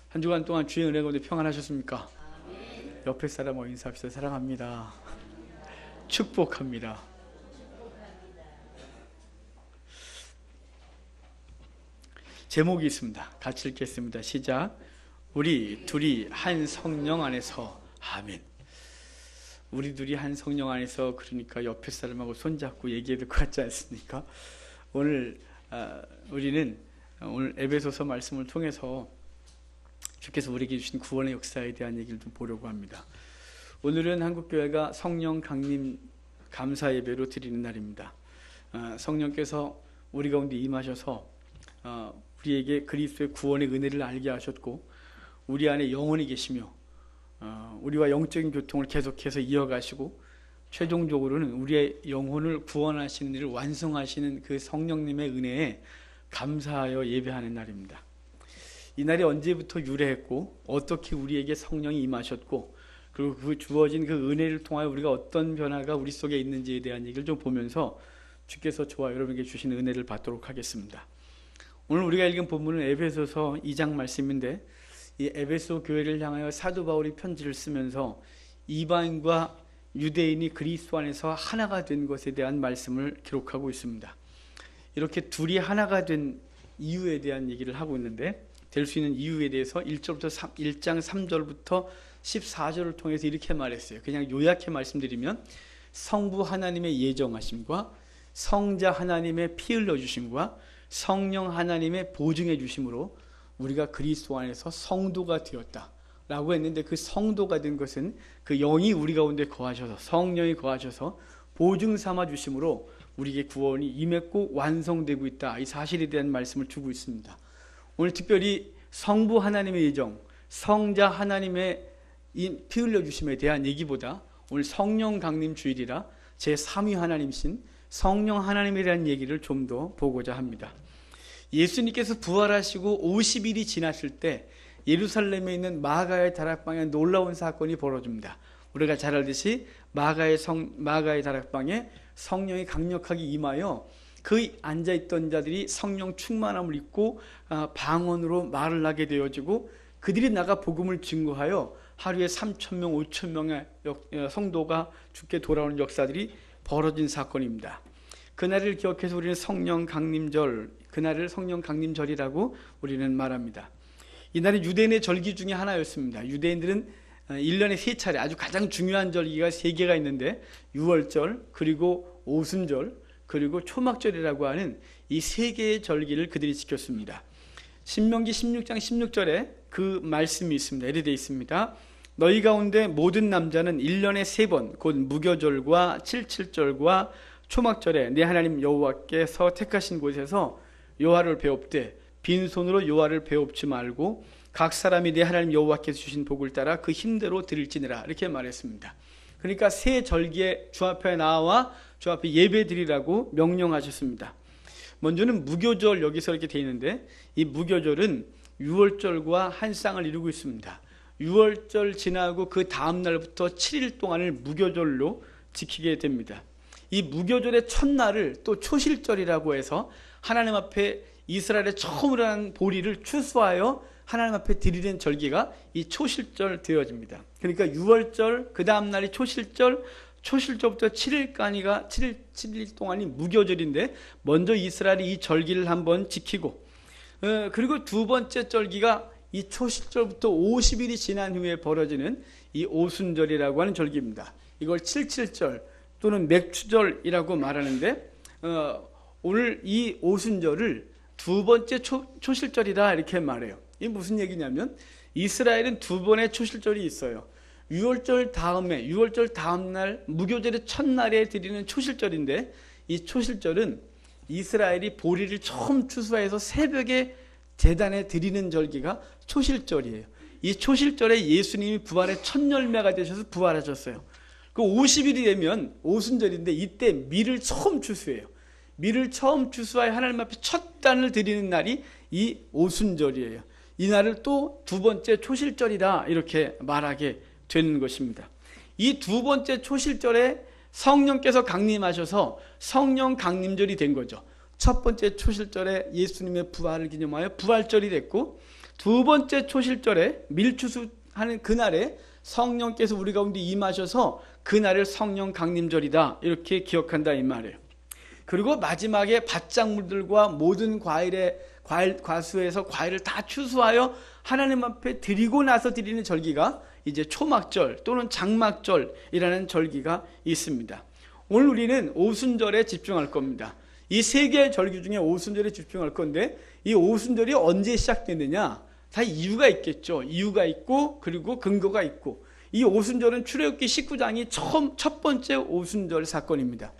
한 주간 동안 주의 은혜 가운데 평안하셨습니까? 옆에 사람하고 인사합시다. 사랑합니다. 축복합니다. 제목이 있습니다. 같이 읽겠습니다. 시작. 우리 둘이 한 성령 안에서. 아멘. 우리 둘이 한 성령 안에서, 그러니까 옆에 사람하고 손잡고 얘기해도 것 같지 않습니까? 우리는 오늘 에베소서 말씀을 통해서 주께서 우리에게 주신 구원의 역사에 대한 얘기를 좀 보려고 합니다. 오늘은 한국교회가 성령 강림 감사 예배로 드리는 날입니다. 성령께서 우리 가운데 임하셔서 우리에게 그리스도의 구원의 은혜를 알게 하셨고, 우리 안에 영혼이 계시며 우리와 영적인 교통을 계속해서 이어가시고, 최종적으로는 우리의 영혼을 구원하시는 일을 완성하시는 그 성령님의 은혜에 감사하여 예배하는 날입니다. 이 날이 언제부터 유래했고, 어떻게 우리에게 성령이 임하셨고, 그리고 그 주어진 그 은혜를 통하여 우리가 어떤 변화가 우리 속에 있는지에 대한 얘기를 좀 보면서 주께서 저와 여러분에게 주신 은혜를 받도록 하겠습니다. 오늘 우리가 읽은 본문은 에베소서 2장 말씀인데, 이 에베소 교회를 향하여 사도 바울이 편지를 쓰면서 이방인과 유대인이 그리스도 안에서 하나가 된 것에 대한 말씀을 기록하고 있습니다. 이렇게 둘이 하나가 된 이유에 대한 얘기를 하고 있는데, 될 수 있는 이유에 대해서 1장 3절부터 14절을 통해서 이렇게 말했어요. 그냥 요약해 말씀드리면, 성부 하나님의 예정하심과 성자 하나님의 피 흘려주심과 성령 하나님의 보증해 주심으로 우리가 그리스도 안에서 성도가 되었다 라고 했는데, 그 성도가 된 것은 그 영이 우리 가운데 거하셔서, 성령이 거하셔서 보증 삼아 주심으로 우리에게 구원이 임했고 완성되고 있다, 이 사실에 대한 말씀을 주고 있습니다. 오늘 특별히 성부 하나님의 예정, 성자 하나님의 피 흘려주심에 대한 얘기보다 오늘 성령 강림 주일이라 제3위 하나님이신 성령 하나님에 대한 얘기를 좀 더 보고자 합니다. 예수님께서 부활하시고 50일이 지났을 때 예루살렘에 있는 마가의 다락방에 놀라운 사건이 벌어집니다. 우리가 잘 알듯이 마가의 다락방에 성령이 강력하게 임하여 그 앉아있던 자들이 성령 충만함을 입고 방언으로 말을 하게 되어지고, 그들이 나가 복음을 증거하여 하루에 3,000명, 5,000명의 성도가 주께 돌아오는 역사들이 벌어진 사건입니다. 그날을 기억해서 우리는 성령 강림절, 그날을 성령 강림절이라고 우리는 말합니다. 이날은 유대인의 절기 중에 하나였습니다. 유대인들은 1년에 3차례 아주 가장 중요한 절기가 3개가 있는데, 유월절, 그리고 오순절, 그리고 초막절이라고 하는 이 3개의 절기를 그들이 지켰습니다. 신명기 16장 16절에 그 말씀이 있습니다. 이렇게 되어 있습니다. 너희 가운데 모든 남자는 1년에 3번 곧 무교절과 칠칠절과 초막절에 내 하나님 여호와께서 택하신 곳에서 여호와를 배웁되 빈손으로 여호와를 배웁지 말고 각 사람이 내 하나님 여호와께서 주신 복을 따라 그 힘대로 드릴지니라, 이렇게 말했습니다. 그러니까 새 절기에 주 앞에 나와 주 앞에 예배 드리라고 명령하셨습니다. 먼저는 무교절, 여기서 이렇게 되어 있는데, 이 무교절은 유월절과 한 쌍을 이루고 있습니다. 유월절 지나고 그 다음 날부터 7일 동안을 무교절로 지키게 됩니다. 이 무교절의 첫날을 또 초실절이라고 해서 하나님 앞에 이스라엘의 처음으로 한 보리를 추수하여 하나님 앞에 드리는 절기가 이 초실절 되어집니다. 그러니까 유월절, 그 다음 날이 초실절, 초실절부터 7일 동안이 무교절인데, 먼저 이스라엘이 이 절기를 한번 지키고, 그리고 두 번째 절기가 이 초실절부터 50일이 지난 후에 벌어지는 이 오순절이라고 하는 절기입니다. 이걸 칠칠절 또는 맥추절이라고 말하는데, 오늘 이 오순절을 두 번째 초실절이다 이렇게 말해요. 이게 무슨 얘기냐면, 이스라엘은 두 번의 초실절이 있어요. 유월절 다음 날 무교절의 첫날에 드리는 초실절인데, 이 초실절은 이스라엘이 보리를 처음 추수해서 새벽에 제단에 드리는 절기가 초실절이에요. 이 초실절에 예수님이 부활의 첫 열매가 되셔서 부활하셨어요. 그 50일이 되면 오순절인데, 이때 밀을 처음 추수해요. 밀을 처음 추수하여 하나님 앞에 첫 단을 드리는 날이 이 오순절이에요. 이 날을 또 두 번째 초실절이다 이렇게 말하게 되는 것입니다. 이 두 번째 초실절에 성령께서 강림하셔서 성령 강림절이 된 거죠. 첫 번째 초실절에 예수님의 부활을 기념하여 부활절이 됐고, 두 번째 초실절에 밀추수하는 그날에 성령께서 우리 가운데 임하셔서 그날을 성령 강림절이다 이렇게 기억한다 이 말이에요. 그리고 마지막에 밭작물들과 모든 과수에서 과일을 다 추수하여 하나님 앞에 드리고 나서 드리는 절기가 이제 초막절 또는 장막절이라는 절기가 있습니다. 오늘 우리는 오순절에 집중할 겁니다. 이 세 개의 절기 중에 오순절에 집중할 건데 이 오순절이 언제 시작됐느냐? 다 이유가 있겠죠. 이유가 있고 그리고 근거가 있고 이 오순절은 출애굽기 19장이 첫 번째 오순절 사건입니다.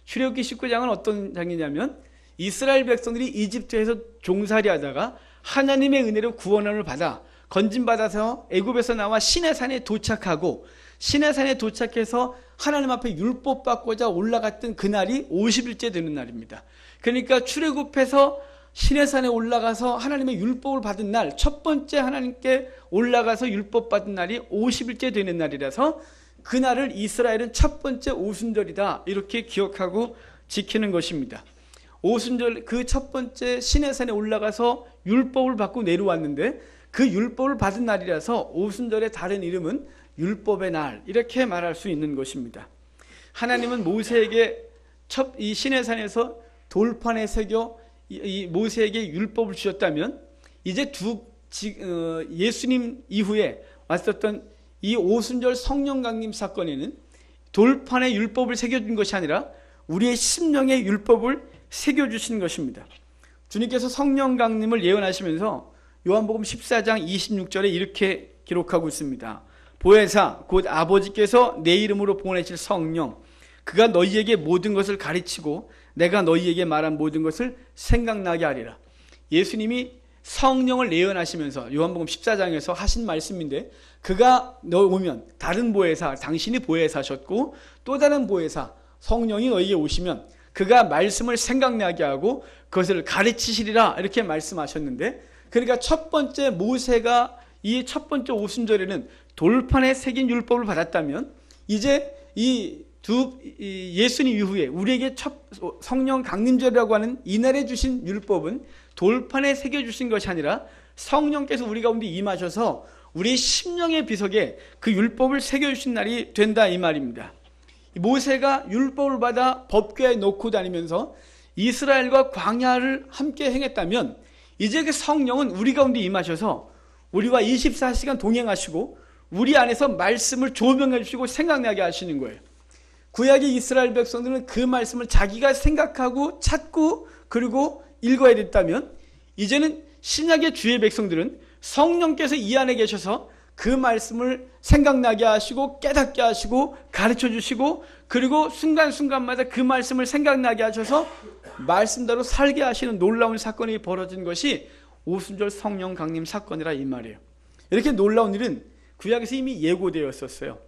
출애굽기 19장은 어떤 장이냐면 이스라엘 백성들이 이집트에서 종살이 하다가 하나님의 은혜로 구원함을 받아 건짐받아서 애굽에서 나와 시내산에 도착하고 시내산에 도착해서 하나님 앞에 율법 받고자 올라갔던 그날이 50일째 되는 날입니다. 그러니까 출애굽해서 시내산에 올라가서 하나님의 율법을 받은 날, 첫 번째 하나님께 올라가서 율법 받은 날이 50일째 되는 날이라서 그날을 이스라엘은 첫 번째 오순절이다 이렇게 기억하고 지키는 것입니다. 오순절 그 첫 번째 시내산에 올라가서 율법을 받고 내려왔는데 그 율법을 받은 날이라서 오순절의 다른 이름은 율법의 날 이렇게 말할 수 있는 것입니다. 하나님은 모세에게 이 시내산에서 돌판에 새겨 이 모세에게 율법을 주셨다면 이제 예수님 이후에 왔었던 이 오순절 성령 강림 사건에는 돌판에 율법을 새겨준 것이 아니라 우리의 심령에 율법을 새겨주신 것입니다. 주님께서 성령 강림을 예언하시면서 요한복음 14장 26절에 이렇게 기록하고 있습니다. 보혜사 곧 아버지께서 내 이름으로 보내실 성령 그가 너희에게 모든 것을 가르치고 내가 너희에게 말한 모든 것을 생각나게 하리라. 예수님이 성령을 예언하시면서 요한복음 14장에서 하신 말씀인데 그가 오면 다른 보혜사 당신이 보혜사셨고 또 다른 보혜사 성령이 너희에게 오시면 그가 말씀을 생각나게 하고 그것을 가르치시리라 이렇게 말씀하셨는데 그러니까 첫 번째 모세가 이 첫 번째 오순절에는 돌판에 새긴 율법을 받았다면 이제 예수님 이후에 우리에게 첫 성령 강림절이라고 하는 이날에 주신 율법은 돌판에 새겨주신 것이 아니라 성령께서 우리 가운데 임하셔서 우리 심령의 비석에 그 율법을 새겨주신 날이 된다 이 말입니다. 모세가 율법을 받아 법궤에 놓고 다니면서 이스라엘과 광야를 함께 행했다면 이제 그 성령은 우리 가운데 임하셔서 우리와 24시간 동행하시고 우리 안에서 말씀을 조명해 주시고 생각나게 하시는 거예요. 구약의 이스라엘 백성들은 그 말씀을 자기가 생각하고 찾고 그리고 읽어야 됐다면 이제는 신약의 주의 백성들은 성령께서 이 안에 계셔서 그 말씀을 생각나게 하시고 깨닫게 하시고 가르쳐 주시고 그리고 순간순간마다 그 말씀을 생각나게 하셔서 말씀대로 살게 하시는 놀라운 사건이 벌어진 것이 오순절 성령 강림 사건이라 이 말이에요. 이렇게 놀라운 일은 구약에서 이미 예고되었었어요.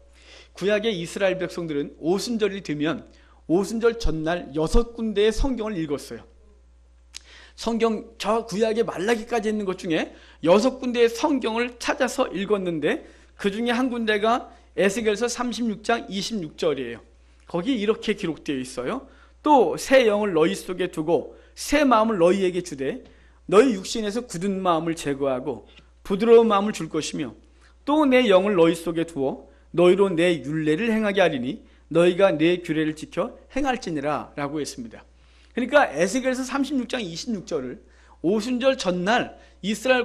구약의 이스라엘 백성들은 오순절이 되면 오순절 전날 6군데의 성경을 읽었어요. 성경 저 구약의 말라기까지 있는 것 중에 6군데의 성경을 찾아서 읽었는데 그 중에 한 군데가 에스겔서 36장 26절이에요. 거기 이렇게 기록되어 있어요. 또 새 영을 너희 속에 두고 새 마음을 너희에게 주되 너희 육신에서 굳은 마음을 제거하고 부드러운 마음을 줄 것이며 또 내 영을 너희 속에 두어 너희로 내 율례를 행하게 하리니 너희가 내 규례를 지켜 행할지니라 라고 했습니다. 그러니까 에스겔서 36장 26절을 오순절 전날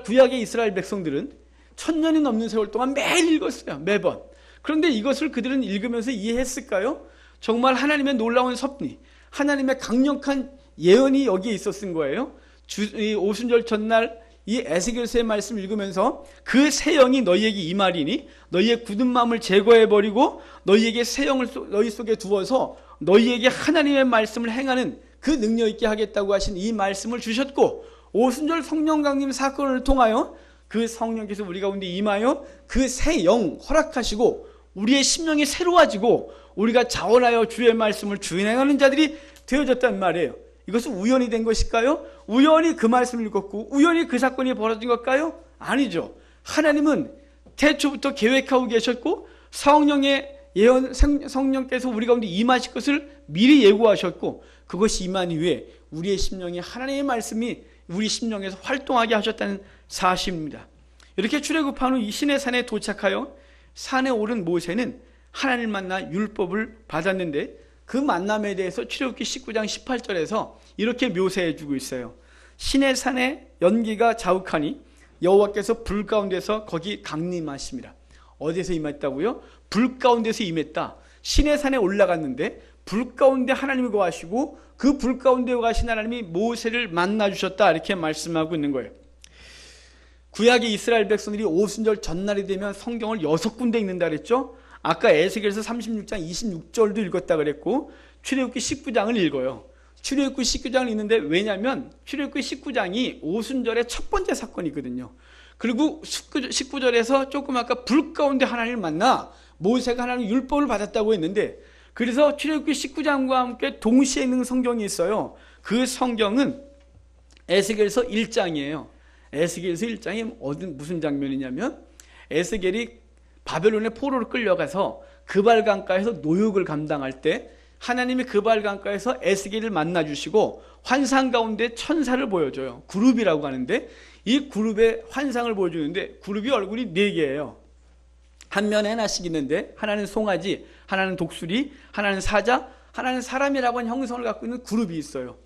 구약의 이스라엘 백성들은 1000년이 넘는 세월 동안 매일 읽었어요. 매번. 그런데 이것을 그들은 읽으면서 이해했을까요? 정말 하나님의 놀라운 섭리, 하나님의 강력한 예언이 여기에 있었은 거예요. 오순절 전날 이 에스겔서의 말씀을 읽으면서 그 새 영이 너희에게 임하리니 너희의 굳은 마음을 제거해버리고 너희에게 새 영을 너희 속에 두어서 너희에게 하나님의 말씀을 행하는 그 능력 있게 하겠다고 하신 이 말씀을 주셨고 오순절 성령 강림 사건을 통하여 그 성령께서 우리 가운데 임하여 그 새 영 허락하시고 우리의 심령이 새로워지고 우리가 자원하여 주의 말씀을 주행하는 자들이 되어졌단 말이에요. 이것은 우연이 된 것일까요? 우연히 그 말씀을 읽었고 우연히 그 사건이 벌어진 걸까요? 아니죠. 하나님은 태초부터 계획하고 계셨고 성령의 예언, 성령께서 우리 가운데 임하실 것을 미리 예고하셨고 그것이 임한 이후에 우리의 심령이 하나님의 말씀이 우리 심령에서 활동하게 하셨다는 사실입니다. 이렇게 출애굽한 후 이 시내산에 도착하여 산에 오른 모세는 하나님을 만나 율법을 받았는데 그 만남에 대해서 출애굽기 19장 18절에서 이렇게 묘사해 주고 있어요. 시내산에 연기가 자욱하니 여호와께서 불 가운데서 거기 강림하십니다. 어디서 임했다고요? 불 가운데서 임했다. 시내산에 올라갔는데 불 가운데 하나님이 거하시고 그 불 가운데 거하신 하나님이 모세를 만나 주셨다, 이렇게 말씀하고 있는 거예요. 구약의 이스라엘 백성들이 오순절 전날이 되면 성경을 6군데 읽는다 그랬죠. 아까 에스겔서 36장 26절도 읽었다 그랬고 출애굽기 19장을 읽어요. 출애굽기 19장을 읽는데, 왜냐하면 출애굽기 19장이 오순절의 첫 번째 사건이거든요. 그리고 19절에서 조금 아까 불 가운데 하나님을 만나 모세가 하나님 율법을 받았다고 했는데, 그래서 출애굽기 19장과 함께 동시에 있는 성경이 있어요. 그 성경은 에스겔서 1장이에요. 에스겔서 1장이 무슨 장면이냐면, 에스겔이 바벨론의 포로로 끌려가서 그발강가에서 노역을 감당할 때 하나님이 그발강가에서 에스겔을 만나주시고 환상 가운데 천사를 보여줘요. 그룹이라고 하는데, 이 그룹의 환상을 보여주는데 그룹이 얼굴이 4개예요. 한 면에 하나씩 있는데, 하나는 송아지, 하나는 독수리, 하나는 사자, 하나는 사람이라고 하는 형성을 갖고 있는 그룹이 있어요.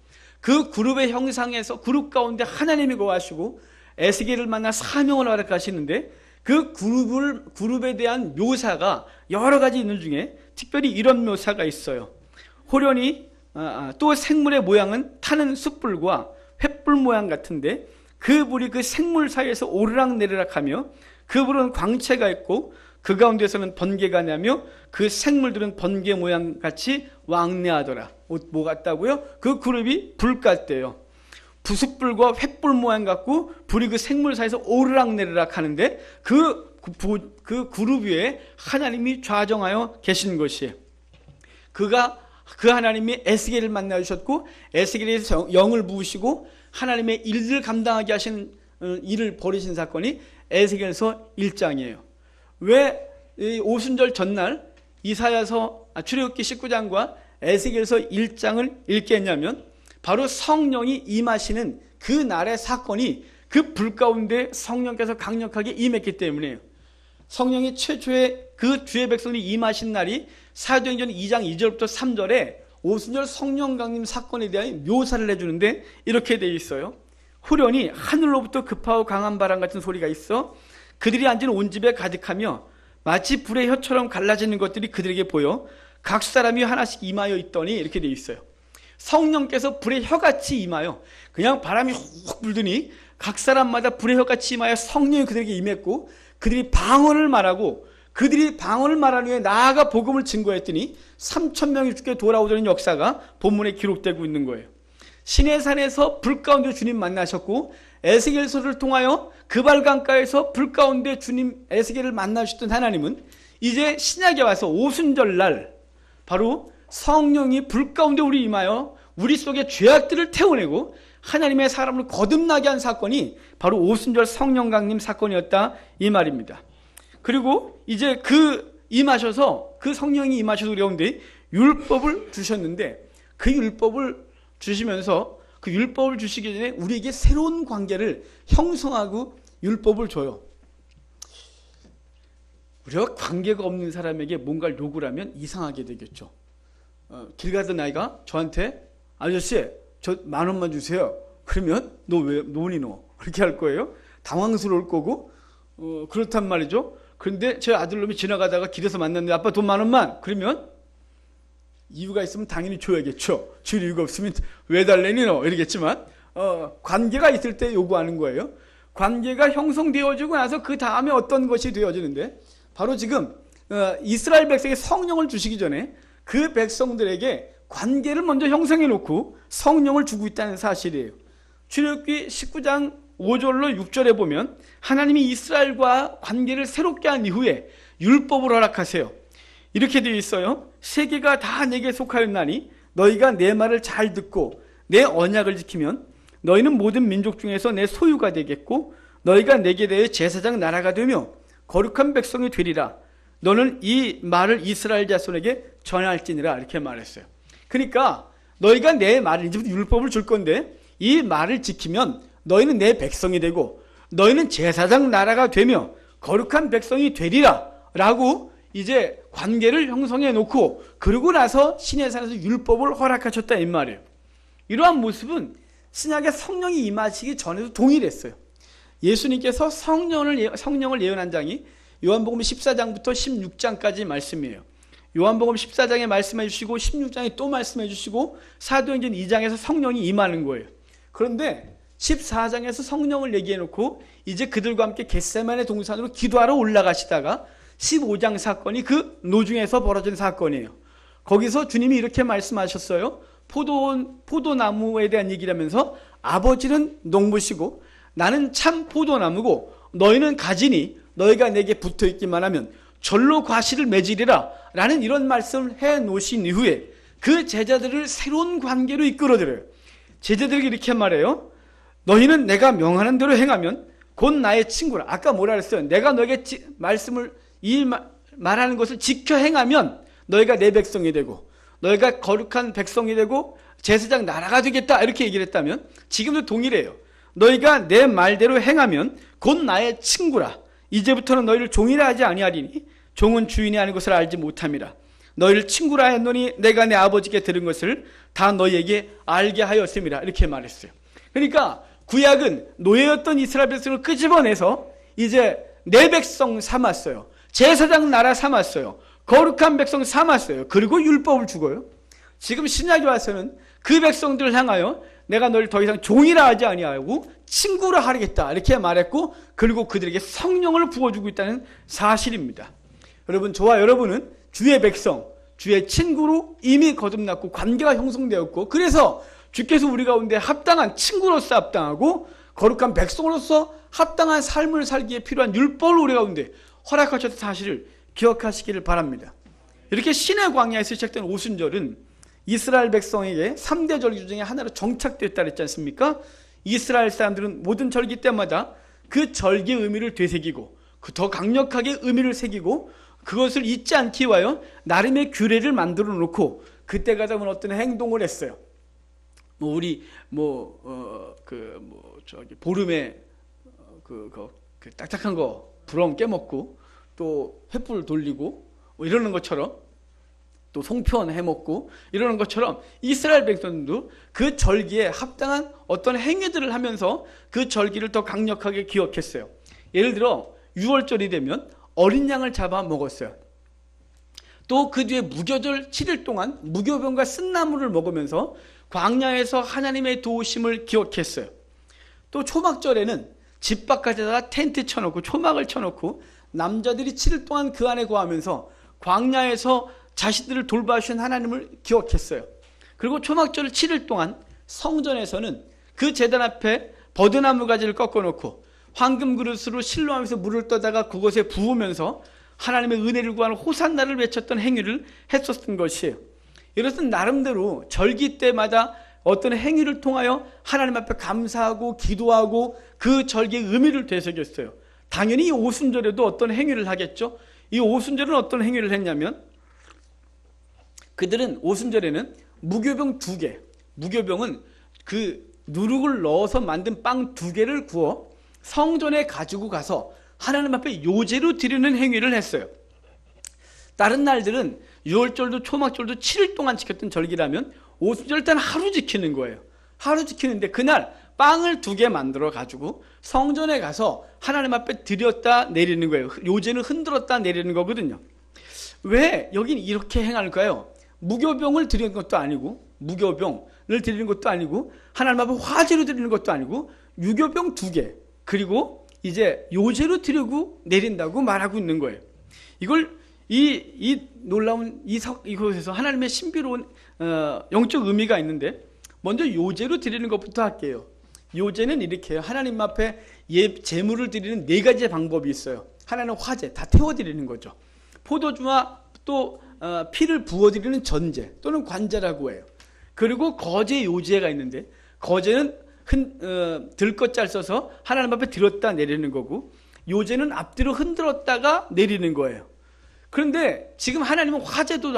그 그룹의 형상에서 그룹 가운데 하나님이 거하시고 에스겔을 만나 사명을 허락하시는데, 그 그룹에 대한 묘사가 여러 가지 있는 중에 특별히 이런 묘사가 있어요. 호련히 또 생물의 모양은 타는 숯불과 횃불 모양 같은데, 그 불이 그 생물 사이에서 오르락내리락하며 그 불은 광채가 있고 그 가운데서는 번개가 나며 그 생물들은 번개 모양 같이 왕래하더라. 뭐 같다고요? 그 그룹이 불 같대요. 부숫불과 횃불 모양 같고 불이 그 생물 사이에서 오르락내리락 하는데 그 그룹 위에 하나님이 좌정하여 계신 것이에요. 그 하나님이 에스겔을 만나 주셨고 에스겔에서 영을 부으시고 하나님의 일을 감당하게 하신 일을 벌이신 사건이 에스겔서 1장이에요. 왜 오순절 전날 이사야서 출애굽기 19장과 에스겔서 1장을 읽게 했냐면, 바로 성령이 임하시는 그 날의 사건이 그 불 가운데 성령께서 강력하게 임했기 때문에요. 성령이 최초의 그 주의 백성이 임하신 날이 사도행전 2장 2절부터 3절에 오순절 성령 강림 사건에 대한 묘사를 해주는데 이렇게 되어 있어요. 후련히 하늘로부터 급하고 강한 바람 같은 소리가 있어 그들이 앉은 온 집에 가득하며 마치 불의 혀처럼 갈라지는 것들이 그들에게 보여 각 사람이 하나씩 임하여 있더니, 이렇게 되어 있어요. 성령께서 불의 혀같이 임하여, 그냥 바람이 훅 불더니 각 사람마다 불의 혀같이 임하여 성령이 그들에게 임했고, 그들이 방언을 말하고 그들이 방언을 말하는 후에 나아가 복음을 증거했더니 3,000명이 죽게 돌아오던 역사가 본문에 기록되고 있는 거예요. 시내산에서 불 가운데 주님 만나셨고, 에스겔서를 통하여 그발강가에서 불 가운데 주님 에스겔을 만나주셨던 하나님은 이제 신약에 와서 오순절날 바로 성령이 불 가운데 우리 임하여 우리 속에 죄악들을 태워내고 하나님의 사람을 거듭나게 한 사건이 바로 오순절 성령 강림 사건이었다, 이 말입니다. 그리고 이제 임하셔서 그 성령이 임하셔서 우리 가운데 율법을 주셨는데, 그 율법을 주시면서 그 율법을 주시기 전에 우리에게 새로운 관계를 형성하고 율법을 줘요. 우리가 관계가 없는 사람에게 뭔가를 요구를 하면 이상하게 되겠죠. 길 가던 아이가 저한테 아저씨 저 10,000원만 주세요. 그러면 너 왜 노니 너? 그렇게 할 거예요. 당황스러울 거고 그렇단 말이죠. 그런데 제 아들놈이 지나가다가 길에서 만났는데 아빠 돈 10,000원만, 그러면 이유가 있으면 당연히 줘야겠죠. 줄 이유가 없으면 왜 달래니 너? 이러겠지만 관계가 있을 때 요구하는 거예요. 관계가 형성되어지고 나서 그 다음에 어떤 것이 되어지는데, 바로 지금 이스라엘 백성에게 성령을 주시기 전에 그 백성들에게 관계를 먼저 형성해 놓고 성령을 주고 있다는 사실이에요. 출애굽기 19장 5절로 6절에 보면 하나님이 이스라엘과 관계를 새롭게 한 이후에 율법을 허락하세요. 이렇게 되어 있어요. 세계가 다 내게 속하였나니 너희가 내 말을 잘 듣고 내 언약을 지키면 너희는 모든 민족 중에서 내 소유가 되겠고 너희가 내게 대해 제사장 나라가 되며 거룩한 백성이 되리라. 너는 이 말을 이스라엘 자손에게 전할지니라. 이렇게 말했어요. 그러니까 너희가 내 말을, 이제부터 율법을 줄 건데 이 말을 지키면 너희는 내 백성이 되고 너희는 제사장 나라가 되며 거룩한 백성이 되리라 라고 이제 관계를 형성해 놓고, 그러고 나서 시내산에서 율법을 허락하셨다 이 말이에요. 이러한 모습은 신약에 성령이 임하시기 전에도 동일했어요. 예수님께서 성령을 예언한 장이 요한복음 14장부터 16장까지 말씀이에요. 요한복음 14장에 말씀해 주시고 16장에 또 말씀해 주시고 사도행전 2장에서 성령이 임하는 거예요. 그런데 14장에서 성령을 얘기해 놓고 이제 그들과 함께 겟세마네 동산으로 기도하러 올라가시다가 15장 사건이 그 노중에서 벌어진 사건이에요. 거기서 주님이 이렇게 말씀하셨어요. 포도나무에 대한 얘기를 하면서 아버지는 농부시고 나는 참 포도나무고 너희는 가지니 너희가 내게 붙어있기만 하면 절로 과실을 맺으리라 라는 이런 말씀을 해 놓으신 이후에 그 제자들을 새로운 관계로 이끌어들여요. 제자들에게 이렇게 말해요. 너희는 내가 명하는 대로 행하면 곧 나의 친구라. 아까 뭐라 그랬어요? 내가 너에게 말하는 것을 지켜 행하면 너희가 내 백성이 되고 너희가 거룩한 백성이 되고 제사장 나라가 되겠다 이렇게 얘기를 했다면 지금도 동일해요. 너희가 내 말대로 행하면 곧 나의 친구라. 이제부터는 너희를 종이라 하지 아니하리니 종은 주인이 아닌 것을 알지 못함이라. 너희를 친구라 했노니 내가 내 아버지께 들은 것을 다 너희에게 알게 하였음이라. 이렇게 말했어요. 그러니까 구약은 노예였던 이스라엘 백성을 끄집어내서 이제 내 백성 삼았어요. 제사장 나라 삼았어요. 거룩한 백성 삼았어요. 그리고 율법을 주고요. 지금 신약에 와서는 그 백성들을 향하여 내가 너를 더 이상 종이라 하지 아니하고 친구라 하겠다 이렇게 말했고, 그리고 그들에게 성령을 부어주고 있다는 사실입니다. 여러분, 저와 여러분은 주의 백성, 주의 친구로 이미 거듭났고 관계가 형성되었고, 그래서 주께서 우리 가운데 합당한 친구로서 합당하고 거룩한 백성으로서 합당한 삶을 살기에 필요한 율법을 우리 가운데 허락하셨던 사실을 기억하시기를 바랍니다. 이렇게 신의 광야에서 시작된 오순절은 이스라엘 백성에게 3대 절기 중에 하나로 정착되었다 그랬지 않습니까? 이스라엘 사람들은 모든 절기 때마다 그 절기의 의미를 되새기고 더 강력하게 의미를 새기고 그것을 잊지 않기 위하여 나름의 규례를 만들어 놓고 그때가 되면 어떤 행동을 했어요. 보름에 그 딱딱한 거 부러움 깨먹고 또 횃불 돌리고 이러는 것처럼, 또 송편 해먹고 이러는 것처럼 이스라엘 백성도 그 절기에 합당한 어떤 행위들을 하면서 그 절기를 더 강력하게 기억했어요. 예를 들어 6월절이 되면 어린 양을 잡아 먹었어요. 또 그 뒤에 무교절 7일 동안 무교병과 쓴나물을 먹으면서 광야에서 하나님의 도우심을 기억했어요. 또 초막절에는 집 바깥에다가 텐트 쳐놓고 초막을 쳐놓고 남자들이 7일 동안 그 안에 거하면서 광야에서 자신들을 돌봐주신 하나님을 기억했어요. 그리고 초막절 7일 동안 성전에서는 그 제단 앞에 버드나무 가지를 꺾어놓고 황금 그릇으로 실로하면서 물을 떠다가 그곳에 부으면서 하나님의 은혜를 구하는 호산나를 외쳤던 행위를 했었던 것이에요. 이것은 나름대로 절기 때마다 어떤 행위를 통하여 하나님 앞에 감사하고 기도하고 그 절기의 의미를 되새겼어요. 당연히 이 오순절에도 어떤 행위를 하겠죠. 이 오순절은 어떤 행위를 했냐면, 그들은 오순절에는 무교병 2개, 무교병은 그 누룩을 넣어서 만든 빵 2개를 구워 성전에 가지고 가서 하나님 앞에 요제로 드리는 행위를 했어요. 다른 날들은 6월절도 초막절도 7일 동안 지켰던 절기라면 오순절 일단 하루 지키는 거예요. 하루 지키는데 그날 빵을 2개 만들어 가지고 성전에 가서 하나님 앞에 드렸다 내리는 거예요. 요제는 흔들었다 내리는 거거든요. 왜 여긴 이렇게 행할까요? 무교병을 드리는 것도 아니고, 무교병을 드리는 것도 아니고, 하나님 앞에 화제로 드리는 것도 아니고, 유교병 2개, 그리고 이제 요제로 드리고 내린다고 말하고 있는 거예요. 이걸 이 놀라운 이곳에서 하나님의 신비로운 영적 의미가 있는데, 먼저 요제로 드리는 것부터 할게요. 요제는 이렇게 해요. 하나님 앞에 제물을 드리는 4가지 방법이 있어요. 하나는 화제, 다 태워드리는 거죠. 포도주와 또 피를 부어드리는 전제 또는 관제라고 해요. 그리고 거제 요제가 있는데, 거제는 들것잘 써서 하나님 앞에 들었다 내리는 거고, 요제는 앞뒤로 흔들었다가 내리는 거예요. 그런데 지금 하나님은 화제도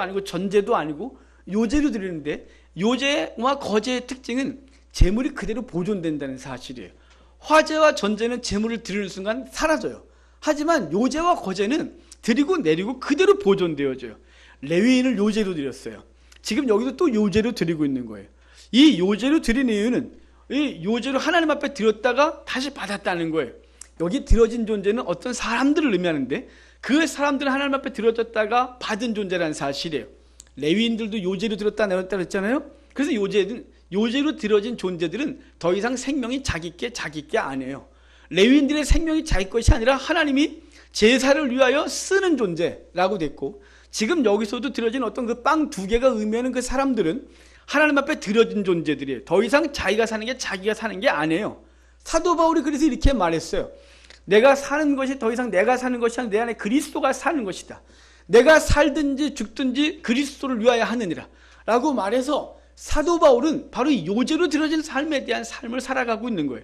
아니고 전제도 아니고 요제로 드리는데 요제와 거제의 특징은 재물이 그대로 보존된다는 사실이에요. 화제와 전제는 재물을 드리는 순간 사라져요. 하지만 요제와 거제는 드리고 내리고 그대로 보존되어져요. 레위인을 요제로 드렸어요. 지금 여기도 또 요제로 드리고 있는 거예요. 이 요제로 드린 이유는 이 요제로 하나님 앞에 드렸다가 다시 받았다는 거예요. 여기 드려진 존재는 어떤 사람들을 의미하는데 그 사람들은 하나님 앞에 드려졌다가 받은 존재라는 사실이에요. 레위인들도 요제로 드렸다 내렸다 그랬잖아요. 그래서 요제로 드려진 존재들은 더 이상 생명이 자기 게 아니에요. 레위인들의 생명이 자기 것이 아니라 하나님이 제사를 위하여 쓰는 존재라고 됐고, 지금 여기서도 드려진 어떤 그 빵 2개가 의미하는 그 사람들은 하나님 앞에 드려진 존재들이에요. 더 이상 자기가 사는 게 아니에요. 사도 바울이 그래서 이렇게 말했어요. 내가 사는 것이 더 이상 내가 사는 것이 아니라 내 안에 그리스도가 사는 것이다. 내가 살든지 죽든지 그리스도를 위하여 하느니라 라고 말해서 사도 바울은 바로 이 요제로 드려진 삶에 대한 삶을 살아가고 있는 거예요.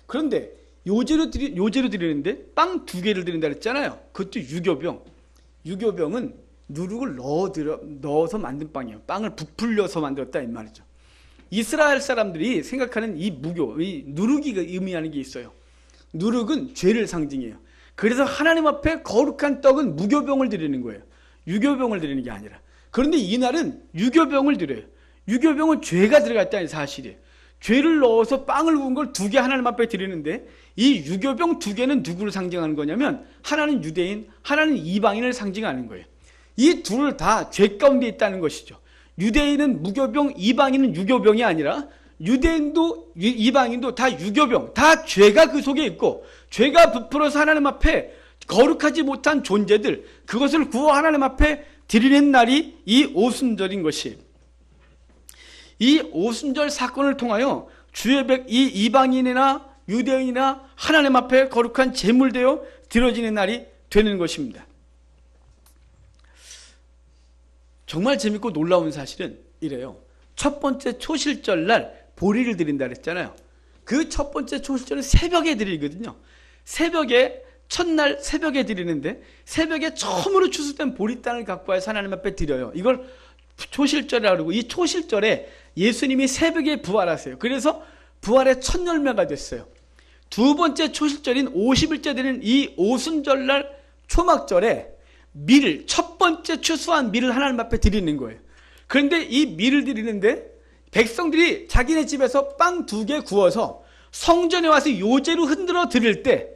그런데 요제로 드리는데 빵 2개를 드린다 그랬잖아요. 그것도 유교병. 유교병은 누룩을 넣어서 만든 빵이에요. 빵을 부풀려서 만들었다 이 말이죠. 이스라엘 사람들이 생각하는 이 누룩이 의미하는 게 있어요. 누룩은 죄를 상징해요. 그래서 하나님 앞에 거룩한 떡은 무교병을 드리는 거예요. 유교병을 드리는 게 아니라. 그런데 이날은 유교병을 드려요. 유교병은 죄가 들어갔다는 사실이에요. 죄를 넣어서 빵을 구운 걸 2개 하나님 앞에 드리는데 이 유교병 2개는 누구를 상징하는 거냐면 하나는 유대인, 하나는 이방인을 상징하는 거예요. 이 둘을 다 죄 가운데 있다는 것이죠. 유대인은 무교병, 이방인은 유교병이 아니라 유대인도 이방인도 다 유교병, 다 죄가 그 속에 있고 죄가 부풀어서 하나님 앞에 거룩하지 못한 존재들, 그것을 구워 하나님 앞에 드리는 날이 이 오순절인 것이. 이 오순절 사건을 통하여 주의 이 이방인이나 유대인이나 하나님 앞에 거룩한 제물되어 드려지는 날이 되는 것입니다. 정말 재밌고 놀라운 사실은 이래요. 첫 번째 초실절 날 보리를 드린다 그랬잖아요. 그 첫 번째 초실절은 새벽에 드리거든요. 첫날 새벽에 드리는데 새벽에 처음으로 추수된 보리땅을 갖고 와서 하나님 앞에 드려요. 이걸 초실절이라고 그러고, 이 초실절에 예수님이 새벽에 부활하세요. 그래서 부활의 첫 열매가 됐어요. 두 번째 초실절인 50일째 되는 이 오순절날 초막절에 첫 번째 추수한 밀을 하나님 앞에 드리는 거예요. 그런데 이 밀을 드리는데 백성들이 자기네 집에서 빵 2개 구워서 성전에 와서 요제로 흔들어 드릴 때,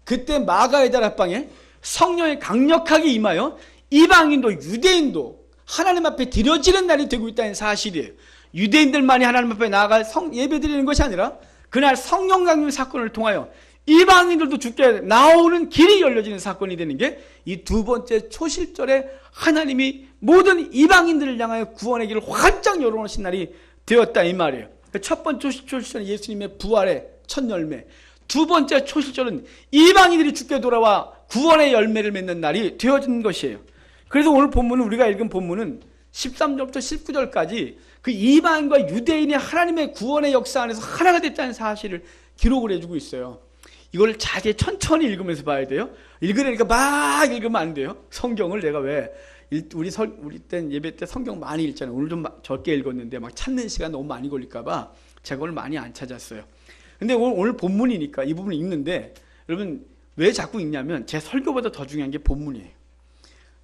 그때 마가의 다락방에 성령이 강력하게 임하여 이방인도 유대인도 하나님 앞에 드려지는 날이 되고 있다는 사실이에요. 유대인들만이 하나님 앞에 나아가 예배 드리는 것이 아니라 그날 성령 강림 사건을 통하여 이방인들도 주께 나오는 길이 열려지는 사건이 되는 게 이 두 번째 초실절에 하나님이 모든 이방인들을 향하여 구원의 길을 활짝 열어놓으신 날이 되었다 이 말이에요. 첫 번째 초실절은 예수님의 부활의 첫 열매, 두 번째 초실절은 이방인들이 주께 돌아와 구원의 열매를 맺는 날이 되어진 것이에요. 그래서 오늘 본문은, 우리가 읽은 본문은 13절부터 19절까지 그 이방인과 유대인이 하나님의 구원의 역사 안에서 하나가 됐다는 사실을 기록을 해주고 있어요. 이걸 자세히 천천히 읽으면서 봐야 돼요. 읽으려니까 막 읽으면 안 돼요. 성경을 내가 우리 때 예배 때 성경 많이 읽잖아요. 오늘 좀 적게 읽었는데 막 찾는 시간 너무 많이 걸릴까봐 제가 오늘 많이 안 찾았어요. 근데 오늘 본문이니까 이 부분을 읽는데, 여러분 왜 자꾸 읽냐면 제 설교보다 더 중요한 게 본문이에요.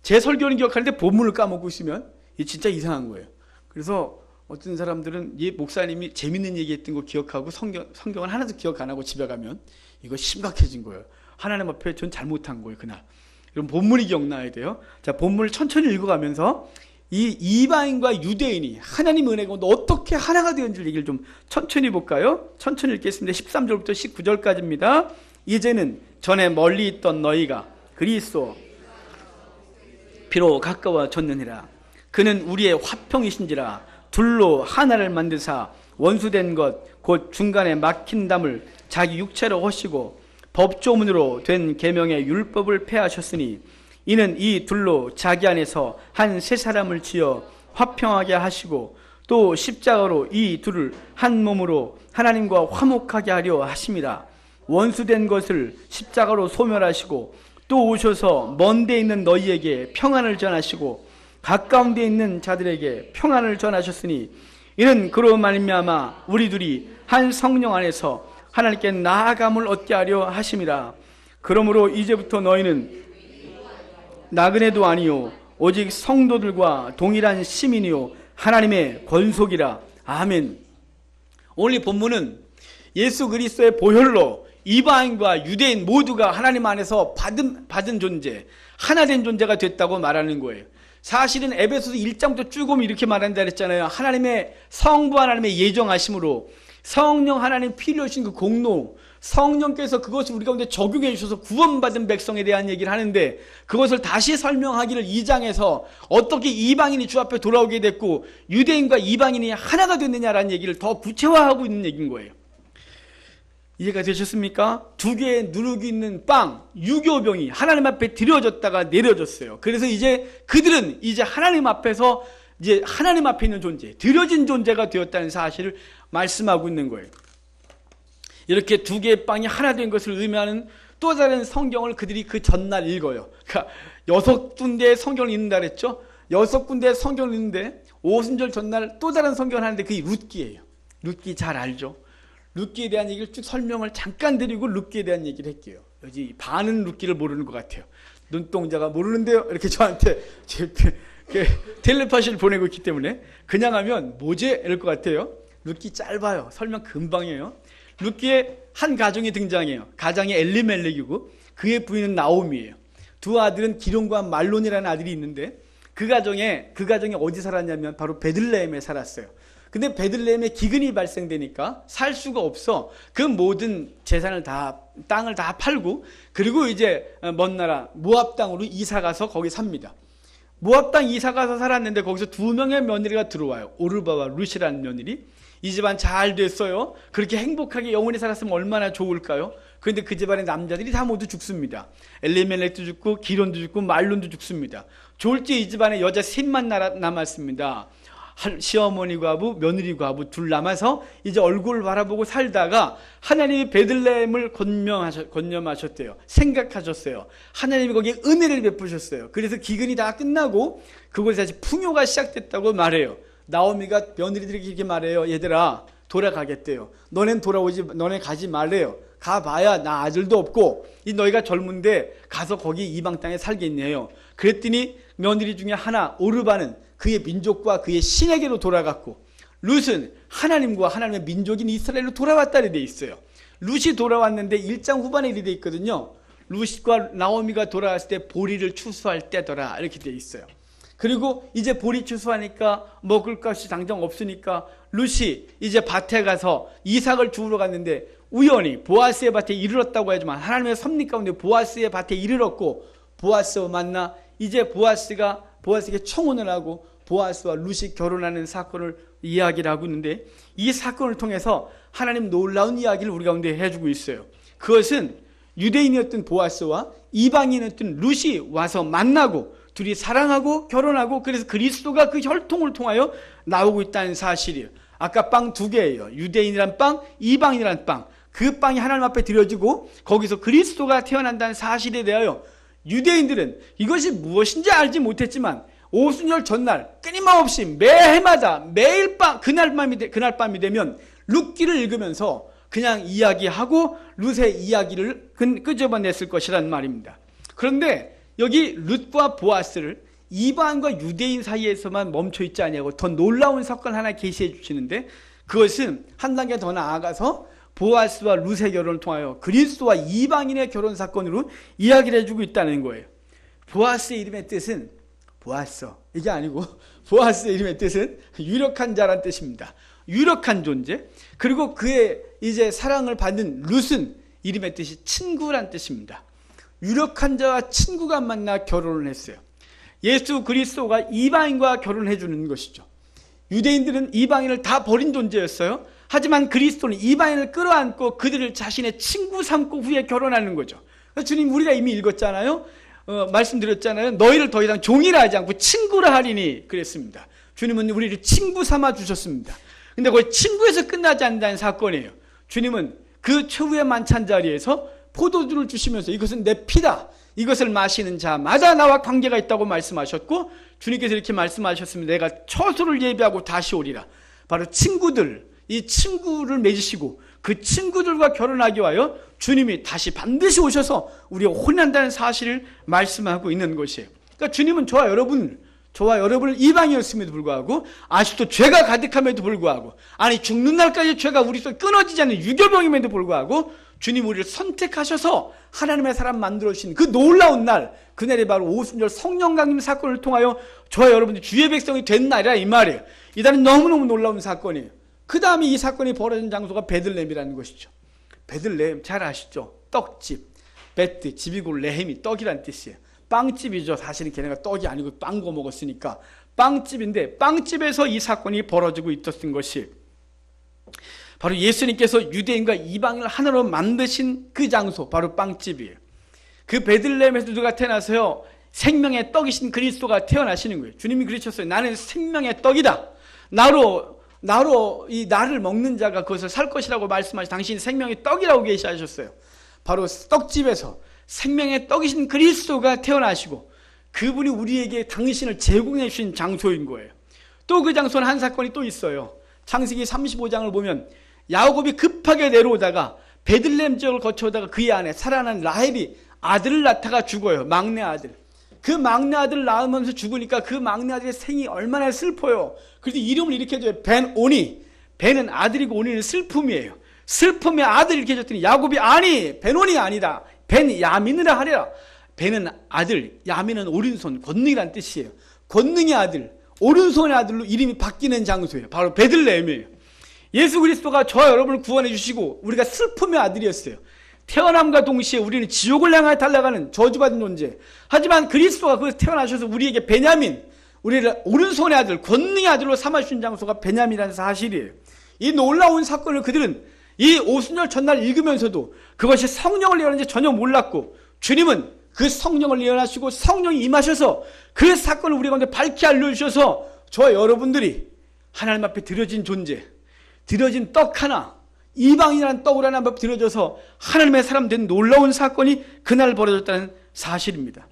제 설교는 기억하는데 본문을 까먹고 있으면 이게 진짜 이상한 거예요. 그래서 어떤 사람들은 이 목사님이 재밌는 얘기했던 거 기억하고 성경을 하나도 기억 안 하고 집에 가면 이거 심각해진 거예요. 하나님 앞에 전 잘못한 거예요, 그날. 그럼 본문이 기억나야 돼요. 자, 본문을 천천히 읽어가면서 이 이방인과 유대인이 하나님 은혜 가운데 어떻게 하나가 되었는지 얘기를 좀 천천히 볼까요? 천천히 읽겠습니다. 13절부터 19절까지입니다. 이제는 전에 멀리 있던 너희가 그리스도 피로 가까워졌느니라. 그는 우리의 화평이신지라. 둘로 하나를 만드사 원수된 것 곧 중간에 막힌 담을 자기 육체로 하시고 법조문으로 된 계명의 율법을 폐하셨으니, 이는 이 둘로 자기 안에서 한 세 사람을 지어 화평하게 하시고 또 십자가로 이 둘을 한 몸으로 하나님과 화목하게 하려 하심이라. 원수된 것을 십자가로 소멸하시고 또 오셔서 먼 데 있는 너희에게 평안을 전하시고 가까운 데 있는 자들에게 평안을 전하셨으니, 이는 그로 말미암아 우리들이 한 성령 안에서 하나님께 나아감을 얻게 하려 하심이라. 그러므로 이제부터 너희는 나그네도 아니요 오직 성도들과 동일한 시민이요 하나님의 권속이라. 아멘. 오늘 이 본문은 예수 그리스도의 보혈로 이방인과 유대인 모두가 하나님 안에서 받은 존재, 하나 된 존재가 됐다고 말하는 거예요. 사실은 에베소서 1장부터 쭉 오면 이렇게 말한다 그랬잖아요. 하나님의 성부 하나님의 예정하심으로 성령 하나님 필요 하신 그 공로, 성령께서 그것을 우리 가운데 적용해 주셔서 구원받은 백성에 대한 얘기를 하는데, 그것을 다시 설명하기를 2장에서 어떻게 이방인이 주 앞에 돌아오게 됐고 유대인과 이방인이 하나가 됐느냐라는 얘기를 더 구체화하고 있는 얘기인 거예요. 이해가 되셨습니까? 두 개의 누룩이 있는 빵, 유교병이 하나님 앞에 드려졌다가 내려졌어요. 그래서 이제 그들은 이제 하나님 앞에서 이제 하나님 앞에 있는 존재, 드려진 존재가 되었다는 사실을 말씀하고 있는 거예요. 이렇게 두 개의 빵이 하나 된 것을 의미하는 또 다른 성경을 그들이 그 전날 읽어요. 그러니까 6군데의 성경을 읽는다 그랬죠? 6군데의 성경을 읽는데 오순절 전날 또 다른 성경을 하는데 그게 룻기예요. 룻기 잘 알죠? 룻기에 대한 얘기를 쭉 설명을 잠깐 드리고 룻기에 대한 얘기를 할게요. 여기 반은 룻기를 모르는 것 같아요. 눈동자가 모르는데요? 이렇게 저한테 텔레파시를 보내고 있기 때문에 그냥 하면 뭐지? 이럴 것 같아요. 룻기 짧아요. 설명 금방이에요. 룻기에 한 가정이 등장해요. 가장이 엘리멜렉이고 그의 부인은 나오미예요. 두 아들은 기론과 말론이라는 아들이 있는데 그 가정에 어디 살았냐면 바로 베들레헴에 살았어요. 근데 베들레헴에 기근이 발생되니까 살 수가 없어. 그 모든 재산을 땅을 다 팔고, 그리고 이제 먼 나라 모압 땅으로 이사 가서 거기 삽니다. 모압 땅 이사 가서 살았는데 거기서 2명의 며느리가 들어와요. 오르바와 룻이라는 며느리. 이 집안 잘 됐어요. 그렇게 행복하게 영원히 살았으면 얼마나 좋을까요? 그런데 그 집안의 남자들이 다 모두 죽습니다. 엘리멜렉도 죽고 기론도 죽고 말론도 죽습니다. 졸지 이 집안에 여자 셋만 남았습니다. 시어머니 과부, 며느리 과부 둘 남아서 이제 얼굴을 바라보고 살다가 하나님이 베들레헴을 권념하셨대요. 생각하셨어요. 하나님이 거기에 은혜를 베푸셨어요. 그래서 기근이 다 끝나고 그곳에 다시 풍요가 시작됐다고 말해요. 나오미가 며느리들에게 이렇게 말해요. 얘들아, 돌아가겠대요. 너네 가지 말래요. 가봐야 나 아들도 없고 너희가 젊은데 가서 거기 이방 땅에 살겠네요. 그랬더니 며느리 중에 하나 오르바는 그의 민족과 그의 신에게로 돌아갔고, 룻은 하나님과 하나님의 민족인 이스라엘로 돌아왔다 돼 있어요. 룻이 돌아왔는데 1장 후반에 이렇게 돼 있거든요. 룻과 나오미가 돌아왔을 때 보리를 추수할 때더라 이렇게 돼 있어요. 그리고 이제 보리 추수하니까 먹을 것이 당장 없으니까 룻이 이제 밭에 가서 이삭을 주우러 갔는데 우연히 보아스의 밭에 이르렀다고 하지만 하나님의 섭리 가운데 보아스의 밭에 이르렀고, 보아스와 만나 이제 보아스에게 청혼을 하고 보아스와 룻이 결혼하는 사건을 이야기를 하고 있는데, 이 사건을 통해서 하나님 놀라운 이야기를 우리 가운데 해주고 있어요. 그것은 유대인이었던 보아스와 이방인이었던 룻이 와서 만나고 둘이 사랑하고 결혼하고, 그래서 그리스도가 그 혈통을 통하여 나오고 있다는 사실이에요. 아까 빵 2개예요. 유대인이란 빵, 이방인이란 빵. 그 빵이 하나님 앞에 드려지고 거기서 그리스도가 태어난다는 사실에 대하여 유대인들은 이것이 무엇인지 알지 못했지만 오순절 전날 끊임없이 매해마다 매일 밤 그날 밤이 되면 룻기를 읽으면서 그냥 이야기하고 룻의 이야기를 끄집어냈을 것이란 말입니다. 그런데 여기 룻과 보아스를 이방과 유대인 사이에서만 멈춰있지 아니하고 더 놀라운 사건 하나 계시해 주시는데, 그것은 한 단계 더 나아가서 보아스와 룻의 결혼을 통하여 그리스도와 이방인의 결혼 사건으로 이야기를 해주고 있다는 거예요. 보아스의 이름의 뜻은 보아스, 이게 아니고 보아스의 이름의 뜻은 유력한 자란 뜻입니다. 유력한 존재. 그리고 그의 이제 사랑을 받는 룻은 이름의 뜻이 친구란 뜻입니다. 유력한 자와 친구가 만나 결혼을 했어요. 예수 그리스도가 이방인과 결혼해 주는 것이죠. 유대인들은 이방인을 다 버린 존재였어요. 하지만 그리스도는 이방인을 끌어안고 그들을 자신의 친구 삼고 후에 결혼하는 거죠. 주님, 우리가 이미 읽었잖아요. 말씀드렸잖아요. 너희를 더 이상 종이라 하지 않고 친구라 하리니 그랬습니다. 주님은 우리를 친구 삼아 주셨습니다. 근데 거기 친구에서 끝나지 않는다는 사건이에요. 주님은 그 최후의 만찬 자리에서 포도주를 주시면서 이것은 내 피다, 이것을 마시는 자마다 나와 관계가 있다고 말씀하셨고, 주님께서 이렇게 말씀하셨습니다. 내가 처소를 예비하고 다시 오리라. 바로 친구들, 이 친구를 맺으시고 그 친구들과 결혼하기 위하여 주님이 다시 반드시 오셔서 우리가 혼인한다는 사실을 말씀하고 있는 것이에요. 그러니까 주님은 저와 여러분을 이방이었음에도 불구하고 아직도 죄가 가득함에도 불구하고, 아니 죽는 날까지 죄가 우리 속에 끊어지지 않는 유교병임에도 불구하고 주님 우리를 선택하셔서 하나님의 사람 만들어주신 그 놀라운 날, 그날이 바로 오순절 성령 강림 사건을 통하여 저와 여러분들이 주의 백성이 된 날이라 이 말이에요. 이 날은 너무너무 놀라운 사건이에요. 그 다음에 이 사건이 벌어진 장소가 베들레헴이라는 것이죠. 베들레헴 잘 아시죠? 떡집, 베트, 집이고 레헴이 떡이란 뜻이에요. 빵집이죠. 사실은 걔네가 떡이 아니고 빵 구워 먹었으니까 빵집인데, 빵집에서 이 사건이 벌어지고 있었던 것이 바로 예수님께서 유대인과 이방인을 하나로 만드신 그 장소, 바로 빵집이에요. 그 베들레헴에서 누가 태어나서요, 생명의 떡이신 그리스도가 태어나시는 거예요. 주님이 그러셨어요. 나는 생명의 떡이다. 나로 이 나를 먹는 자가 그것을 살 것이라고 말씀하시, 당신이 생명의 떡이라고 계시하셨어요. 바로 떡집에서 생명의 떡이신 그리스도가 태어나시고 그분이 우리에게 당신을 제공해 주신 장소인 거예요. 또 그 장소는 한 사건이 또 있어요. 창세기 35장을 보면 야곱이 급하게 내려오다가 베들레헴 지역을 거쳐오다가 그의 아내 살아난 라헬이 아들을 낳다가 죽어요. 막내 아들. 그 막내 아들을 낳으면서 죽으니까 그 막내 아들의 생이 얼마나 슬퍼요. 그래서 이름을 이렇게 해줘요. 벤오니. 벤은 아들이고 오니는 슬픔이에요. 슬픔의 아들 이렇게 해줬더니 야곱이 아니 벤오니 아니다. 벤야민이라 하리라. 벤은 아들, 야민은 오른손, 권능이란 뜻이에요. 권능의 아들, 오른손의 아들로 이름이 바뀌는 장소예요. 바로 베들레헴이에요. 예수 그리스도가 저와 여러분을 구원해 주시고 우리가 슬픔의 아들이었어요. 태어남과 동시에 우리는 지옥을 향하여 달려가는 저주받은 존재. 하지만 그리스도가 그래서 태어나셔서 우리에게 베냐민, 우리를 오른손의 아들, 권능의 아들로 삼아주신 장소가 베냐민이라는 사실이에요. 이 놀라운 사건을 그들은 이 오순절 전날 읽으면서도 그것이 성령을 예언하는지 전혀 몰랐고, 주님은 그 성령을 예언하시고 성령이 임하셔서 그 사건을 우리 가운데 밝히 알려주셔서 저와 여러분들이 하나님 앞에 드려진 존재, 드려진 떡 하나, 이방이라는 떡을 하나 앞에 드려져서 하나님의 사람 된 놀라운 사건이 그날 벌어졌다는 사실입니다.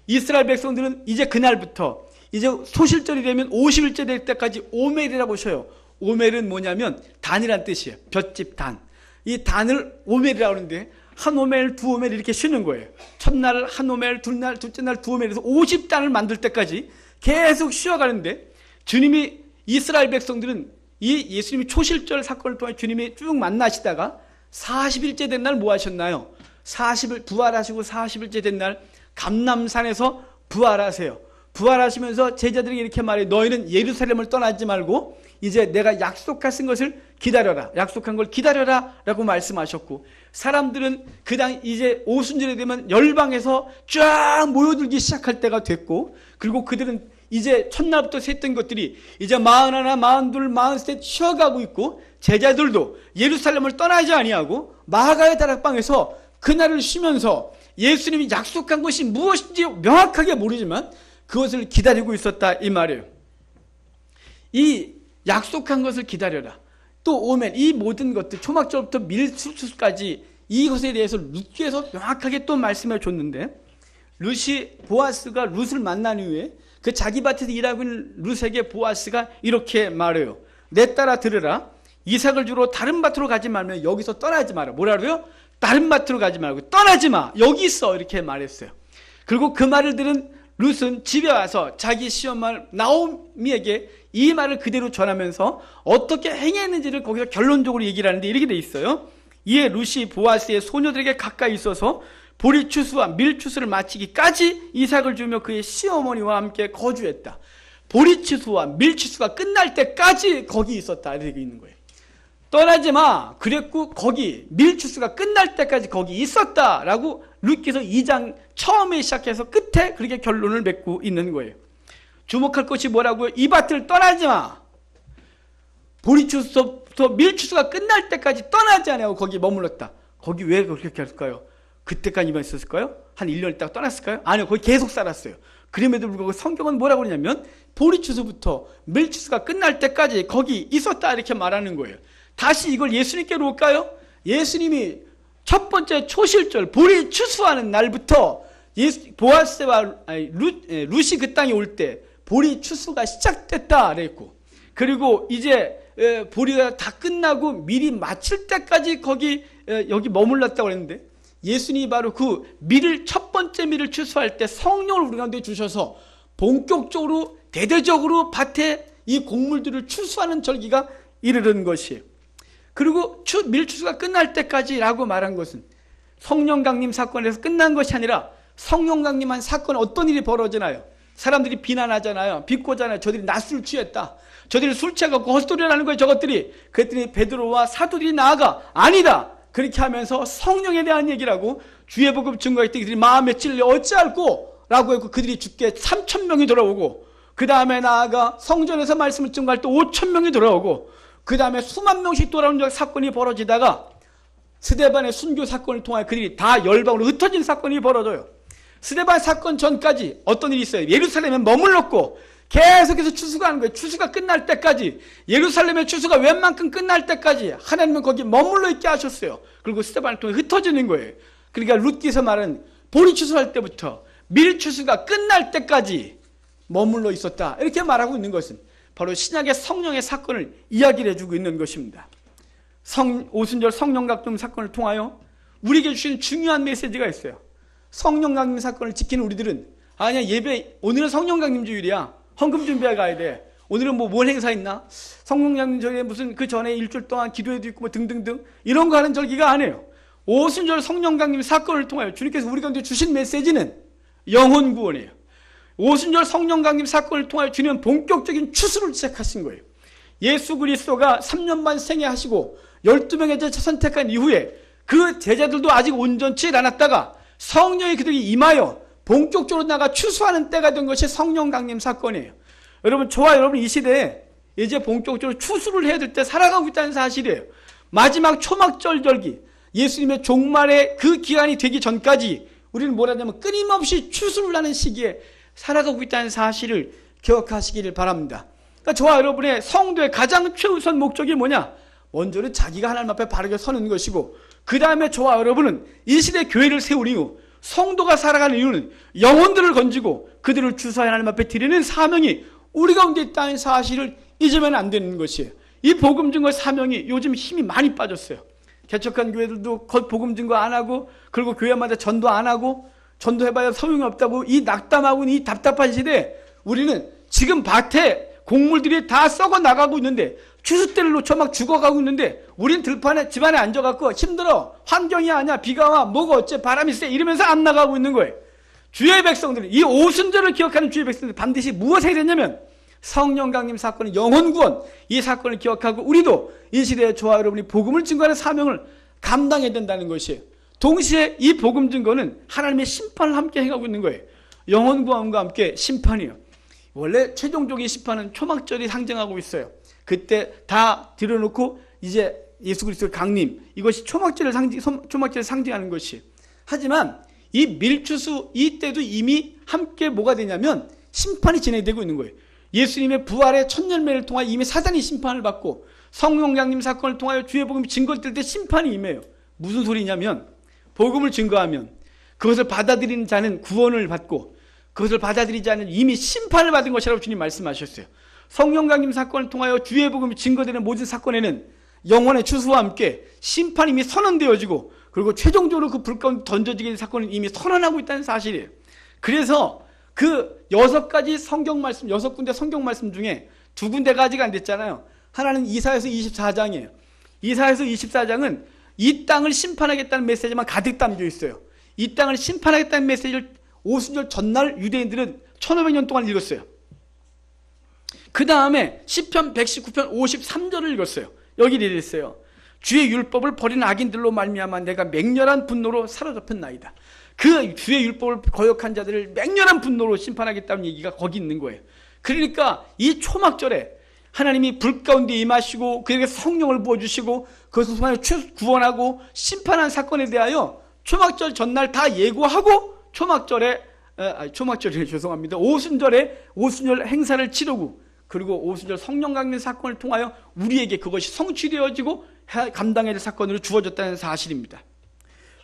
이스라엘 백성들은 이제 그날부터 이제 소실절이 되면 50일째 될 때까지 오멜이라고 쉬어요. 오멜은 뭐냐면 단이란 뜻이에요. 볏짚 단. 이 단을 오멜이라고 하는데 한 오멜, 두 오멜 이렇게 쉬는 거예요. 첫날 한 오멜, 둘째 날 두 오멜에서 50단을 만들 때까지 계속 쉬어가는데, 주님이 이스라엘 백성들은 이 예수님이 초실절 사건을 통해 주님이 쭉 만나시다가 40일째 된 날 뭐 하셨나요? 40일 부활하시고 40일째 된 날 감람산에서 부활하세요. 부활하시면서 제자들에게 이렇게 말해요. 너희는 예루살렘을 떠나지 말고 이제 내가 약속하신 것을 기다려라. 약속한 걸 기다려라 라고 말씀하셨고, 사람들은 그 당 이제 오순절이 되면 열방에서 쫙 모여들기 시작할 때가 됐고, 그리고 그들은 이제 첫날부터 셌던 것들이 이제 41, 42, 43 쉬어가고 있고, 제자들도 예루살렘을 떠나지 아니하고 마가의 다락방에서 그날을 쉬면서 예수님이 약속한 것이 무엇인지 명확하게 모르지만 그것을 기다리고 있었다 이 말이에요. 이 약속한 것을 기다려라. 또 오멜, 이 모든 것들 초막절부터 밀수수까지 이것에 대해서 룻께서 명확하게 또 말씀해 줬는데, 룻이 보아스가 룻을 만난 이후에 그 자기 밭에서 일하고 있는 룻에게 보아스가 이렇게 말해요. 내 따라 들으라. 이삭을 주러 다른 밭으로 가지 말면 여기서 떠나지 마라. 뭐라고요? 다른 밭으로 가지 말고 떠나지 마. 여기 있어. 이렇게 말했어요. 그리고 그 말을 들은 룻은 집에 와서 자기 시어머니 나오미에게 이 말을 그대로 전하면서 어떻게 행했는지를 거기서 결론적으로 얘기를 하는데 이렇게 돼 있어요. 이에 룻이 보아스의 소녀들에게 가까이 있어서 보리추수와 밀추수를 마치기까지 이삭을 주며 그의 시어머니와 함께 거주했다. 보리추수와 밀추수가 끝날 때까지 거기 있었다 이렇게 있는 거예요. 떠나지 마 그랬고 거기 밀추수가 끝날 때까지 거기 있었다라고 룻께서 2장 처음에 시작해서 끝에 그렇게 결론을 맺고 있는 거예요. 주목할 것이 뭐라고요? 이 밭을 떠나지 마. 보리추수부터 밀추수가 끝날 때까지 떠나지 않냐고 거기 머물렀다. 거기 왜 그렇게 했을까요? 그때까지만 있었을까요? 한 1년 있다가 떠났을까요? 아니요, 거기 계속 살았어요. 그럼에도 불구하고 성경은 뭐라고 그러냐면 보리추수부터 밀추수가 끝날 때까지 거기 있었다 이렇게 말하는 거예요. 다시 이걸 예수님께로 올까요? 예수님이 첫 번째 초실절 보리추수하는 날부터 보아스와 룻이 그 땅에 올 때 보리추수가 시작됐다 그랬고, 그리고 이제 보리가 다 끝나고 밀이 마칠 때까지 여기 머물렀다고 했는데, 예수님이 바로 그 밀을, 첫 번째 밀을 추수할 때 성령을 우리 가운데 주셔서 본격적으로 대대적으로 밭에 이 곡물들을 추수하는 절기가 이르는 것이에요. 그리고 밀 추수가 끝날 때까지라고 말한 것은 성령 강림 사건에서 끝난 것이 아니라, 성령 강림한 사건에 어떤 일이 벌어지나요? 사람들이 비난하잖아요. 비꼬잖아요. 저들이 낮술 취했다. 저들이 술 취해갖고 헛소리를 하는 거예요, 저것들이. 그랬더니 베드로와 사도들이 나아가 아니다, 그렇게 하면서 성령에 대한 얘기를 하고, 주의 복음 증거할 때 그들이 마음에 찔려 어찌할꼬 라고 했고, 그들이 죽게 3,000명이 돌아오고, 그 다음에 나아가 성전에서 말씀을 증거할 때 5,000명이 돌아오고, 그 다음에 수만 명씩 돌아오는 사건이 벌어지다가 스데반의 순교 사건을 통하여 그들이 다 열방으로 흩어진 사건이 벌어져요. 스데반 사건 전까지 어떤 일이 있어요? 예루살렘에 머물렀고 계속해서 추수가 하는 거예요. 추수가 끝날 때까지, 예루살렘의 추수가 웬만큼 끝날 때까지 하나님은 거기 머물러 있게 하셨어요. 그리고 스데반을 통해 흩어지는 거예요. 그러니까 룻기서 말은 보리 추수할 때부터 밀 추수가 끝날 때까지 머물러 있었다, 이렇게 말하고 있는 것은 바로 신약의 성령의 사건을 이야기를 해주고 있는 것입니다. 오순절 성령 강림 사건을 통하여 우리에게 주신 중요한 메시지가 있어요. 성령 강림 사건을 지키는 우리들은, 아니야, 예배 오늘은 성령 강림 주일이야, 헌금 준비해 가야 돼, 오늘은 뭘 행사 있나, 성령 강림 절에 무슨 그 전에 일주일 동안 기도회도 있고 뭐 등등등 이런 거 하는 절기가 아니에요. 오순절 성령 강림 사건을 통하여 주님께서 우리 가운데 주신 메시지는 영혼 구원이에요. 오순절 성령 강림 사건을 통하여 주님은 본격적인 추수를 시작하신 거예요. 예수 그리스도가 3년 반 생애하시고 12명의 제자 선택한 이후에 그 제자들도 아직 온전치 않았다가 성령이 그들에게 임하여 본격적으로 나가 추수하는 때가 된 것이 성령 강림 사건이에요. 여러분, 저와 여러분 이 시대에 이제 본격적으로 추수를 해야 될 때 살아가고 있다는 사실이에요. 마지막 초막절 절기, 예수님의 종말의 그 기간이 되기 전까지 우리는 뭐라냐면 끊임없이 추수를 하는 시기에 살아가고 있다는 사실을 기억하시기를 바랍니다. 그러니까 저와 여러분의 성도의 가장 최우선 목적이 뭐냐? 먼저는 자기가 하나님 앞에 바르게 서는 것이고, 그 다음에 저와 여러분은 이 시대 교회를 세운 이유, 성도가 살아가는 이유는 영혼들을 건지고 그들을 주사해 하나님 앞에 드리는 사명이 우리 가운데 있다는 사실을 잊으면 안 되는 것이에요. 이 복음 증거 사명이 요즘 힘이 많이 빠졌어요. 개척한 교회들도 복음 증거 안 하고, 그리고 교회마다 전도 안 하고, 전도해봐야 소용이 없다고 이 낙담하고 이 답답한 시대에 우리는 지금 밭에 곡물들이 다 썩어 나가고 있는데, 추수 때를 놓쳐 막 죽어가고 있는데, 우린 들판에 집안에 앉아갖고 힘들어, 환경이 아니야, 비가 와, 뭐가 어째, 바람이 세, 이러면서 안 나가고 있는 거예요. 주의 백성들은, 이 오순절을 기억하는 주의 백성들은 반드시 무엇을 해야 되냐면 성령 강림 사건의 영혼 구원, 이 사건을 기억하고 우리도 이 시대에 저와 여러분이 복음을 증거하는 사명을 감당해야 된다는 것이에요. 동시에 이 복음 증거는 하나님의 심판을 함께 해가고 있는 거예요. 영혼 구원과 함께 심판이에요. 원래 최종적인 심판은 초막절이 상징하고 있어요. 그때 다 들여놓고 이제 예수 그리스도의 강림, 이것이 초막절을 상징하는 것이에요. 하지만 이 밀추수 이때도 이미 함께 뭐가 되냐면 심판이 진행되고 있는 거예요. 예수님의 부활의 첫 열매를 통하여 이미 사단이 심판을 받고, 성령 강림 사건을 통하여 주의 복음이 증거될 때 심판이 임해요. 무슨 소리냐면, 복음을 증거하면 그것을 받아들이는 자는 구원을 받고, 그것을 받아들이지 않는 이미 심판을 받은 것이라고 주님 말씀하셨어요. 성령 강림 사건을 통하여 주의 복음이 증거되는 모든 사건에는 영원의 추수와 함께 심판이 이미 선언되어지고, 그리고 최종적으로 그 불 가운데 던져지게 사건은 이미 선언하고 있다는 사실이에요. 그래서 그 6가지 성경 말씀, 6군데 성경 말씀 중에 2군데가 아직 안 됐잖아요. 하나는 이사야서 24장이에요. 이사야서 24장은 이 땅을 심판하겠다는 메시지만 가득 담겨 있어요. 이 땅을 심판하겠다는 메시지를 오순절 전날 유대인들은 1500년 동안 읽었어요. 그 다음에 시편 119편 53절을 읽었어요. 여기 이래 있어요. 주의 율법을 버린 악인들로 말미암아 내가 맹렬한 분노로 사로잡혔나이다. 그 주의 율법을 거역한 자들을 맹렬한 분노로 심판하겠다는 얘기가 거기 있는 거예요. 그러니까 이 초막절에 하나님이 불 가운데 임하시고 그에게 성령을 부어주시고 그것을 통하여 구원하고 심판한 사건에 대하여 초막절 전날 다 예고하고 오순절 행사를 치르고, 그리고 오순절 성령 강림 사건을 통하여 우리에게 그것이 성취되어지고 감당해야 될 사건으로 주어졌다는 사실입니다.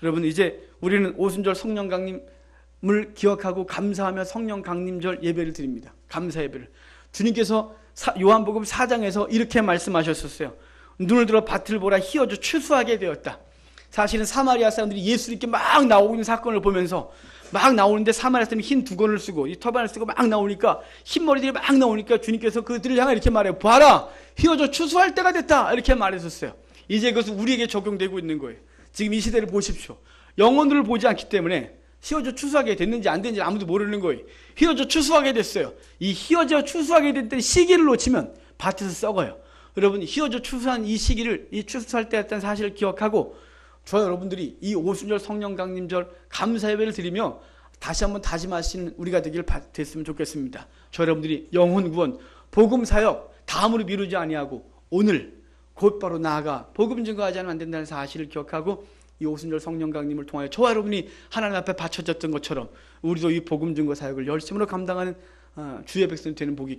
여러분, 이제 우리는 오순절 성령 강림을 기억하고 감사하며 성령 강림절 예배를 드립니다. 감사 예배를. 주님께서 요한복음 4장에서 이렇게 말씀하셨었어요. 눈을 들어 밭을 보라 희어져 추수하게 되었다. 사실은 사마리아 사람들이 예수님께 막 나오고 있는 사건을 보면서 막 나오는데 사마리아 사람이 흰 두건을 쓰고 이 터반을 쓰고 막 나오니까 흰머리들이 막 나오니까 주님께서 그들을 향해 이렇게 말해요. 봐라 희어져 추수할 때가 됐다 이렇게 말했었어요. 이제 그것은 우리에게 적용되고 있는 거예요. 지금 이 시대를 보십시오. 영혼들을 보지 않기 때문에 희어져 추수하게 됐는지 안 됐는지 아무도 모르는 거예요. 희어져 추수하게 됐어요. 이 희어져 추수하게 된 때 시기를 놓치면 밭에서 썩어요. 여러분 희어져 추수한 이 시기를 이 추수할 때였다는 사실을 기억하고 저 여러분들이 이 오순절 성령 강림절 감사 예배를 드리며 다시 한번 다짐하시는 우리가 되길 됐으면 좋겠습니다. 저 여러분들이 영혼 구원, 복음 사역 다음으로 미루지 아니하고 오늘 곧바로 나아가 복음 증거하지 않으면 안 된다는 사실을 기억하고 이 오순절 성령 강림을 통하여 저와 여러분이 하나님 앞에 바쳐졌던 것처럼 우리도 이 복음 증거 사역을 열심으로 감당하는 주의 백성이 되는 복이 있기